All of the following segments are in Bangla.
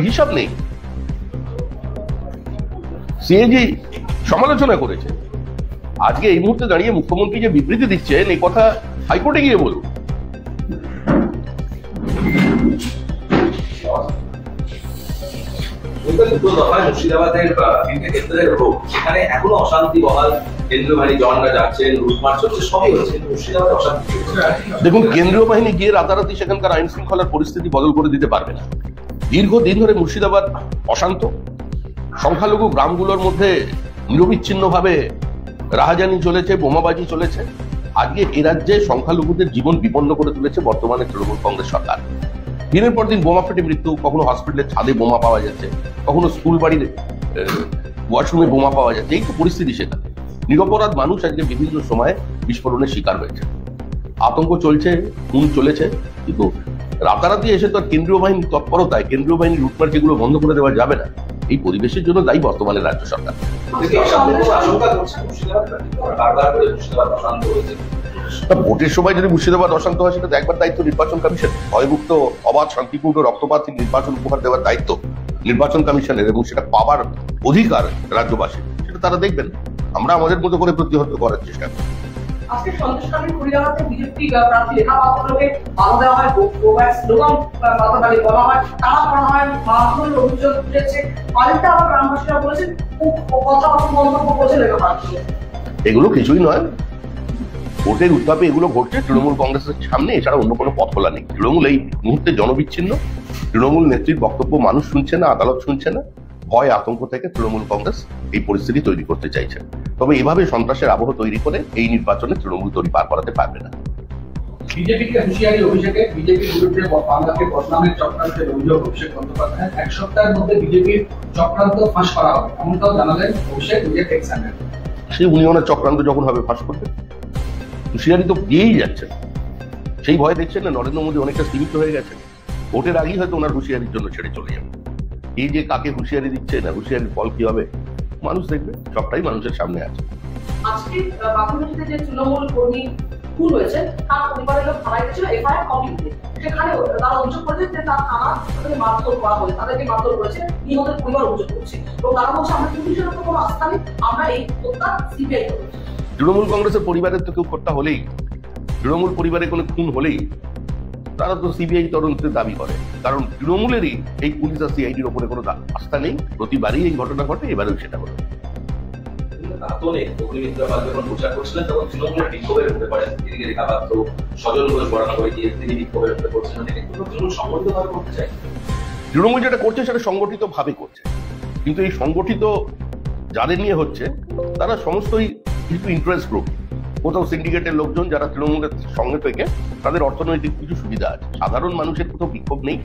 হিসাব নেই। সিএজি সমালোচনা করেছে, আজকে এই মুহূর্তে দাঁড়িয়ে মুখ্যমন্ত্রী যে বিবৃতি দিচ্ছেন এই কথা হাইকোর্টে গিয়ে বলুন। মুর্শিদাবাদের তিনটে কেন্দ্রের হোক, সেখানে এখনো অশান্তি বহাল, কেন্দ্রীয় বাহিনী জওয়ানরা যাচ্ছেন, লুটমার্চ হচ্ছে, সবই হচ্ছে, মুর্শিদাবাদে অশান্তি। দেখুন, কেন্দ্রীয় বাহিনী গিয়ে রাতারাতি সেখানকার আইন শৃঙ্খলার পরিস্থিতি বদল করে দিতে পারবে না। দীর্ঘদিন ধরে মুর্শিদাবাদ অশান্ত, সংখ্যালঘু গ্রামগুলোর মধ্যে নিরবিচ্ছিন্নভাবে রাহাজানি চলেছে, বোমাবাজি চলেছে। আজকে এ রাজ্যে সংখ্যালঘুদের জীবন বিপন্ন করে তুলেছে বর্তমানে তৃণমূল কংগ্রেস সরকার। দিনের পর দিন বোমা ফেটে মৃত্যু, কখনো হসপিটালের ছাদে বোমা পাওয়া যাচ্ছে, কখনো স্কুল বাড়ির ওয়াশরুমে বোমা পাওয়া যাচ্ছে। এই তো পরিস্থিতি সেখানে। নিরপরাধ মানুষ আজকে বিভিন্ন সময়ে বিস্ফোরণের শিকার হয়েছে, আতঙ্ক চলছে, খুন চলেছে। কিন্তু রাতারাতি এসে তো আর কেন্দ্রীয় বাহিনীর তৎপরতায়, কেন্দ্রীয় বাহিনীর লুটপাট যেগুলো বন্ধ করে দেওয়া যাবে না। এই পরিবেশের জন্য দায়ী বর্তমানে রাজ্য সরকার। ভোটের সময় যদি মুর্শিদাবাদ অশান্ত হয়, সেটা দেখবার দায়িত্ব নির্বাচন কমিশন। ভয়মুক্ত, অবাধ, শান্তিপূর্ণ, রক্তপাতহীন নির্বাচন উপহার দেওয়ার দায়িত্ব নির্বাচন কমিশনের, এবং সেটা পাবার অধিকার রাজ্যবাসী, সেটা তারা দেখবেন। আমরা আমাদের মতো করে প্রতিহত করার চেষ্টা করি। আজকে সন্দেশখালীর কুড়িগ্রামে বিজেপি প্রার্থী রেখা পাত্রকে বাধা দেওয়া হয়, স্লোগান বলা হয়, তারা করা হয়, মারধরের অভিযোগ উঠেছে। পাল্টা আবার গ্রামবাসীরা বলেছেন কথা মন্তব্য করেছে রেখা পাত্র। এগুলো কিছুই নয়, ভোটের উত্তাপে এগুলো ঘটছে তৃণমূল কংগ্রেসের সামনে, এছাড়া অন্য কোনো পথ খোলা নেই। তৃণমূল এই মুহূর্তে জনবিচ্ছিন্ন। তৃণমূল নেত্রীর বক্তব্য মানুষ শুনছে না, আদালত শুনছে না। ভয়, আতঙ্ক থেকে তৃণমূল কংগ্রেস এই পরিস্থিতি তৈরি করতে চাইছে। তবে এভাবে সন্ত্রাসের আবহ তৈরি করে এই নির্বাচনে তৃণমূল তৈরি পার করাতে পারবে না। বিজেপিকে হুঁশিয়ারি অভিষেকে বিজেপির বিরুদ্ধে বাংলাকে বদনামের চক্রান্তের অভিযোগ অভিষেক বন্দ্যোপাধ্যায়। এক সপ্তাহের মধ্যে বিজেপির চক্রান্ত ফাঁস করা হবে, এমনটাও জানালেন অভিষেক নিজের টেক্স চ্যানেল। সেই উনি ওনার চক্রান্ত যখন হবে ফাঁস করবে, হুঁশিয়ারি তো দিয়েই যাচ্ছে। সেই ভয় দেখছেন না, নরেন্দ্র মোদী অনেকটা সীমিত হয়ে গেছে। ভোটের আগেই হয়তো ওনার হুঁশিয়ারির জন্য ছেড়ে চলে যাবে। এই যে কাকে হুঁশিয়ারি দিচ্ছে না, হুঁশিয়ারির ফল কি হবে মানুষ দেখবে, সবটাই মানুষের সামনে আছে। আজকে বাগুইআটিতে যে তৃণমূল কর্মী খুন হয়েছে, তার পরিবারের লোক থানায় গেছিল এফআইআর কপি দিতে। সেখানে তারা অভিযোগ করেছে যে তার থানা মারধর করা হয়েছে, তাদেরকে মারধর করেছে, নিহতের পরিবার অভিযোগ করছে। এবং তারা বলছে আমরা পুলিশের উপর কোনো আস্থা নেই, আমরা এই হত্যা সিবিআই করেছি। তৃণমূল কংগ্রেসের পরিবারের তো কেউ হত্যা হলেই, তৃণমূল পরিবারে কোনো খুন হলেই তারা তো সিবিআই তদন্তের দাবি করে। কারণ তৃণমূলেরই এই পুলিশ আর সিআইডির উপরে কোনো আস্থা নেই। প্রতিবারই এই ঘটনা ঘটে, এবারেও সেটা হলো। যখন প্রচার করছিলেন তখন তৃণমূলের বিক্ষোভের হতে পারে, এদিকে রেখা পাত্র স্বজন ঘোষ বরানা করে দিয়ে তিনি বিক্ষোভের হতে করছিলেন। তৃণমূল সংগঠিতভাবে করতে চাই। তৃণমূল যেটা করছে সেটা সংগঠিত ভাবে করছে, কিন্তু এই সংগঠিত যাদের নিয়ে হচ্ছে তারা সমস্তই কিছু ইন্টারেস্ট গ্রুপ, কোথাও সিন্ডিকেটের লোকজন যারা তৃণমূলের সঙ্গে থেকে তাদের অর্থনৈতিক কিছু সুবিধা আছে। সাধারণ মানুষের কোথাও বিক্ষোভ নেই,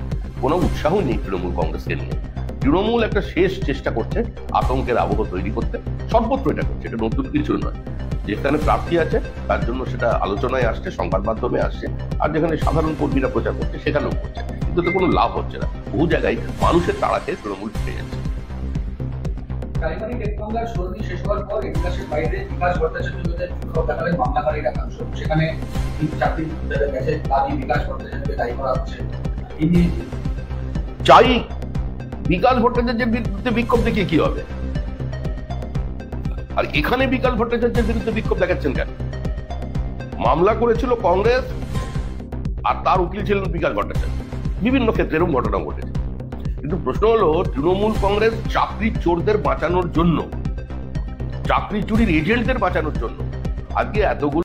কোনো উৎসাহই নেই তৃণমূল কংগ্রেসকে নিয়ে। তৃণমূল একটা শেষ চেষ্টা করছে আতঙ্কের আবহ তৈরি করতে, সর্বত্র এটা করছে, এটা নতুন কিছু নয়। যেখানে প্রার্থী আছে তার জন্য সেটা আলোচনায় আসছে, সংবাদ মাধ্যমে আসছে, আর যেখানে সাধারণ কর্মীরা প্রচার করছে সেখানেও করছে, কিন্তু তো কোনো লাভ হচ্ছে না। বহু জায়গায় মানুষের তাড়াকে তৃণমূল ফিরে যাচ্ছে। কারিগরি টেক মামলার শুনানি শেষ হওয়ার পর একাশের বাইরে বিকাশ ভট্টাচার্য বিক্ষোভ দেখালেন মামলাকারীর একাংশ। সেখানে চাকরি গেছে দাবি বিকাশ ভট্টাচার্যকে দায়ী করা হচ্ছে। এই নিয়ে চাই বিকাশ ভট্টাচার্যের বিরুদ্ধে বিক্ষোভ দেখিয়ে কি হবে? আর এখানে বিকাশ ভট্টাচার্যের বিরুদ্ধে বিক্ষোভ দেখাচ্ছেন কেন? মামলা করেছিল কংগ্রেস, আর তার উকিল ছিলেন বিকাশ ভট্টাচার্য। বিভিন্ন ক্ষেত্রে এরকম ঘটনা ঘটেছে। কিন্তু প্রশ্ন হলো, তৃণমূল কংগ্রেস চাকরি চোরদের বাঁচানোর জন্য, চাকরি চুরির এজেন্টদের বাঁচানোর জন্য আজকে এতগুলো